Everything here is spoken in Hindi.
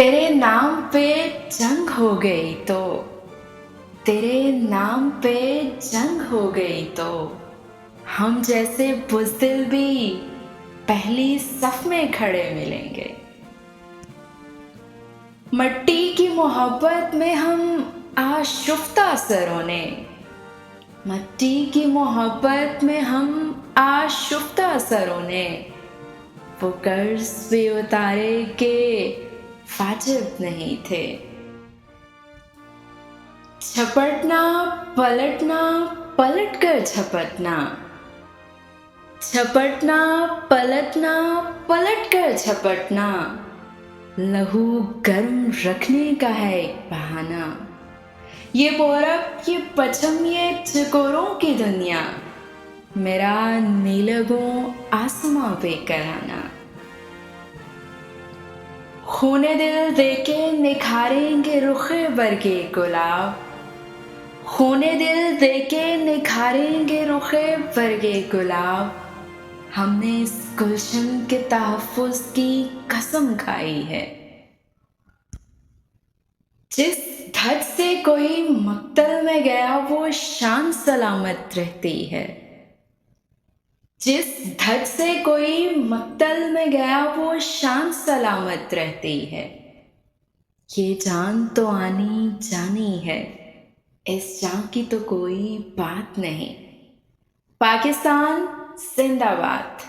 तेरे नाम पे जंग हो गई तो तेरे नाम पे जंग हो गई तो हम जैसे बुज़दिल भी पहली सफ में खड़े मिलेंगे। मट्टी की मोहब्बत में हम आशुफ्ता सरों ने मट्टी की मोहब्बत में हम आशुफ्ता सरों ने वो कर्ज भी उतारे के वाजिब नहीं थे। झपटना पलटना पलट कर झपटना झपटना पलटना पलट कर झपटना लहू गर्म रखने का है एक बहाना। ये पूरब ये पश्चिम ये चकोरों की दुनिया मेरा नीलगों आसमां पे कराना। खूने दिल देके निखारेंगे रुखे बरगे गुलाब खूने दिल देके निखारेंगे रुखे बरगे गुलाब। हमने इस गुलशन के तहफ़्फ़ुज़ की कसम खाई है। जिस धज से कोई मक्तल में गया वो शान सलामत रहती है। जिस धज से कोई मक्तल में गया वो शान सलामत रहती है। ये जान तो आनी जानी है, इस जान की तो कोई बात नहीं। पाकिस्तान जिंदाबाद।